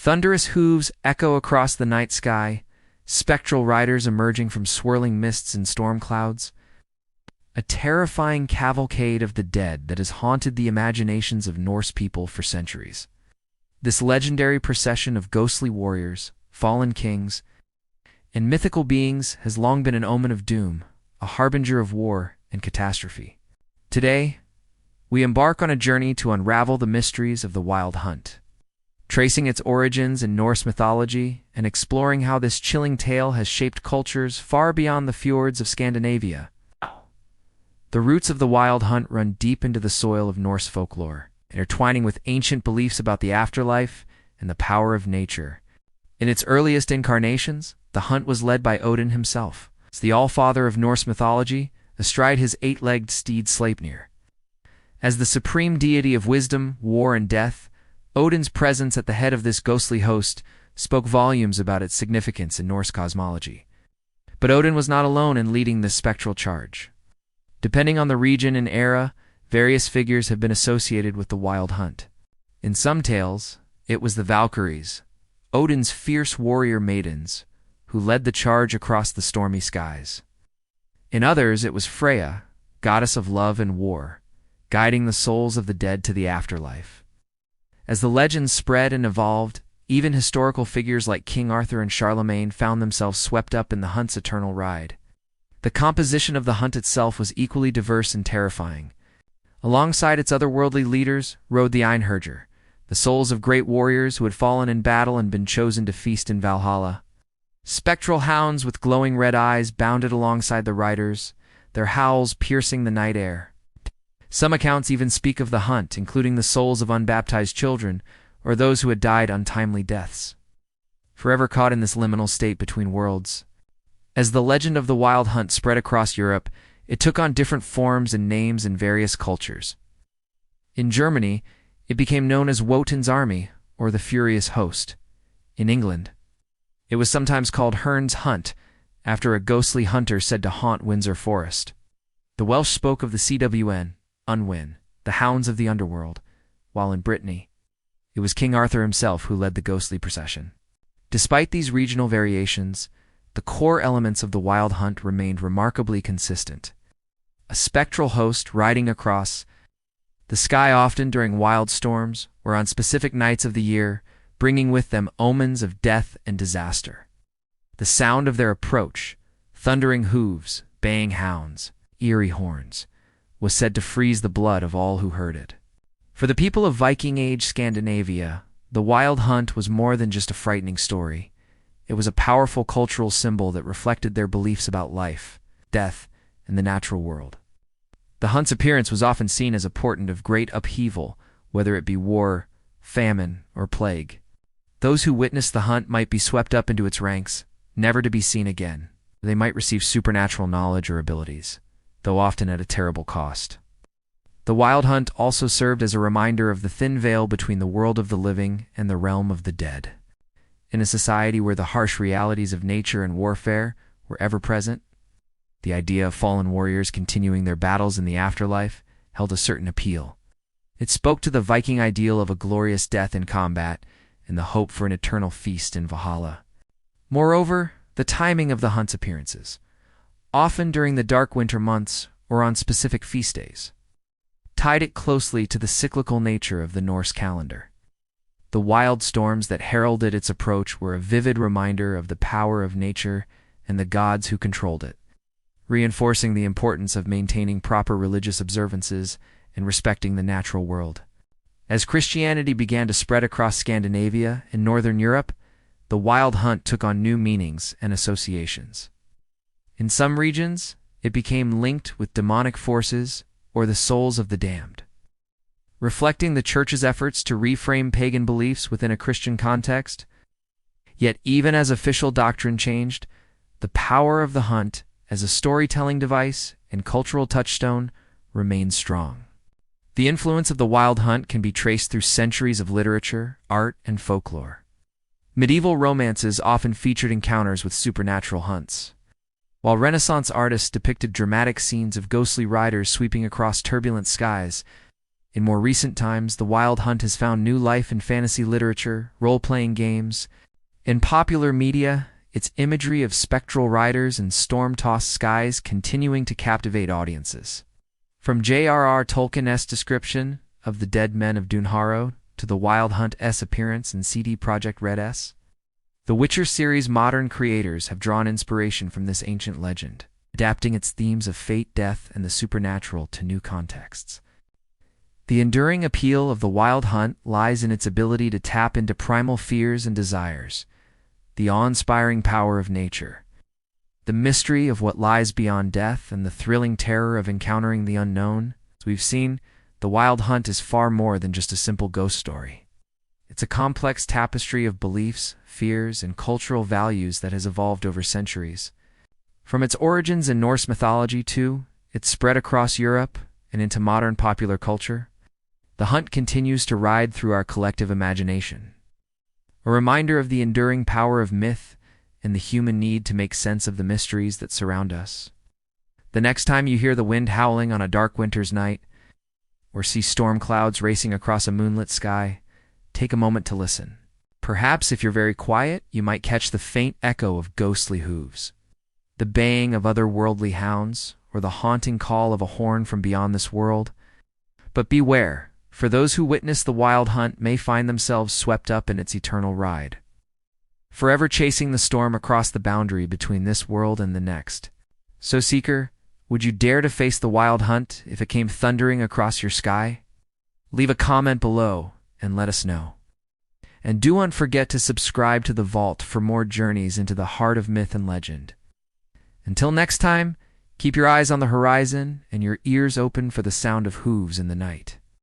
Thunderous hooves echo across the night sky, spectral riders emerging from swirling mists and storm clouds. A terrifying cavalcade of the dead that has haunted the imaginations of Norse people for centuries. This legendary procession of ghostly warriors, fallen kings, and mythical beings has long been an omen of doom, a harbinger of war and catastrophe. Today, we embark on a journey to unravel the mysteries of the Wild Hunt, tracing its origins in Norse mythology and exploring how this chilling tale has shaped cultures far beyond the fjords of Scandinavia. The roots of the Wild Hunt run deep into the soil of Norse folklore, intertwining with ancient beliefs about the afterlife and the power of nature. In its earliest incarnations, the hunt was led by Odin himself, as the All-Father of Norse mythology, astride his eight-legged steed Sleipnir. As the supreme deity of wisdom, war, and death, Odin's presence at the head of this ghostly host spoke volumes about its significance in Norse cosmology. But Odin was not alone in leading this spectral charge. Depending on the region and era, various figures have been associated with the Wild Hunt. In some tales, it was the Valkyries, Odin's fierce warrior maidens, who led the charge across the stormy skies. In others, it was Freya, goddess of love and war, guiding the souls of the dead to the afterlife. As the legends spread and evolved, even historical figures like King Arthur and Charlemagne found themselves swept up in the hunt's eternal ride. The composition of the hunt itself was equally diverse and terrifying. Alongside its otherworldly leaders rode the Einherjar, the souls of great warriors who had fallen in battle and been chosen to feast in Valhalla. Spectral hounds with glowing red eyes bounded alongside the riders, their howls piercing the night air. Some accounts even speak of the hunt, including the souls of unbaptized children or those who had died untimely deaths, forever caught in this liminal state between worlds. As the legend of the Wild Hunt spread across Europe, it took on different forms and names in various cultures. In Germany, it became known as Wotan's Army, or the Furious Host. In England, it was sometimes called Herne's Hunt, after a ghostly hunter said to haunt Windsor Forest. The Welsh spoke of the CWN, Unwin, the hounds of the underworld, while in Brittany, it was King Arthur himself who led the ghostly procession. Despite these regional variations, the core elements of the Wild Hunt remained remarkably consistent. A spectral host riding across the sky often during wild storms or on specific nights of the year, bringing with them omens of death and disaster. The sound of their approach, thundering hooves, baying hounds, eerie horns, was said to freeze the blood of all who heard it. For the people of Viking-age Scandinavia, the Wild Hunt was more than just a frightening story. It was a powerful cultural symbol that reflected their beliefs about life, death, and the natural world. The hunt's appearance was often seen as a portent of great upheaval, whether it be war, famine, or plague. Those who witnessed the hunt might be swept up into its ranks, never to be seen again. They might receive supernatural knowledge or abilities, though often at a terrible cost. The Wild Hunt also served as a reminder of the thin veil between the world of the living and the realm of the dead. In a society where the harsh realities of nature and warfare were ever present, the idea of fallen warriors continuing their battles in the afterlife held a certain appeal. It spoke to the Viking ideal of a glorious death in combat and the hope for an eternal feast in Valhalla. Moreover, the timing of the hunt's appearances, often during the dark winter months or on specific feast days, tied it closely to the cyclical nature of the Norse calendar. The wild storms that heralded its approach were a vivid reminder of the power of nature and the gods who controlled it, reinforcing the importance of maintaining proper religious observances and respecting the natural world. As Christianity began to spread across Scandinavia and Northern Europe, the Wild Hunt took on new meanings and associations. In some regions, it became linked with demonic forces or the souls of the damned, reflecting the Church's efforts to reframe pagan beliefs within a Christian context. Yet even as official doctrine changed, the power of the hunt as a storytelling device and cultural touchstone remained strong. The influence of the Wild Hunt can be traced through centuries of literature, art, and folklore. Medieval romances often featured encounters with supernatural hunts, while Renaissance artists depicted dramatic scenes of ghostly riders sweeping across turbulent skies. In more recent times, the Wild Hunt has found new life in fantasy literature, role-playing games. In popular media, its imagery of spectral riders and storm-tossed skies continuing to captivate audiences. From J.R.R. Tolkien's description of the dead men of Dunharrow to the Wild Hunt's appearance in CD Projekt Red's The Witcher series, modern creators have drawn inspiration from this ancient legend, adapting its themes of fate, death, and the supernatural to new contexts. The enduring appeal of the Wild Hunt lies in its ability to tap into primal fears and desires, the awe-inspiring power of nature, the mystery of what lies beyond death, and the thrilling terror of encountering the unknown. As we've seen, the Wild Hunt is far more than just a simple ghost story. It's a complex tapestry of beliefs, fears, and cultural values that has evolved over centuries. From its origins in Norse mythology to its spread across Europe and into modern popular culture, the hunt continues to ride through our collective imagination. A reminder of the enduring power of myth and the human need to make sense of the mysteries that surround us. The next time you hear the wind howling on a dark winter's night, or see storm clouds racing across a moonlit sky, take a moment to listen. Perhaps if you're very quiet, you might catch the faint echo of ghostly hooves, the baying of otherworldly hounds, or the haunting call of a horn from beyond this world. But beware, for those who witness the Wild Hunt may find themselves swept up in its eternal ride, forever chasing the storm across the boundary between this world and the next. So, Seeker, would you dare to face the Wild Hunt if it came thundering across your sky? Leave a comment below and let us know. And do not forget to subscribe to The Vault for more journeys into the heart of myth and legend. Until next time, keep your eyes on the horizon and your ears open for the sound of hooves in the night.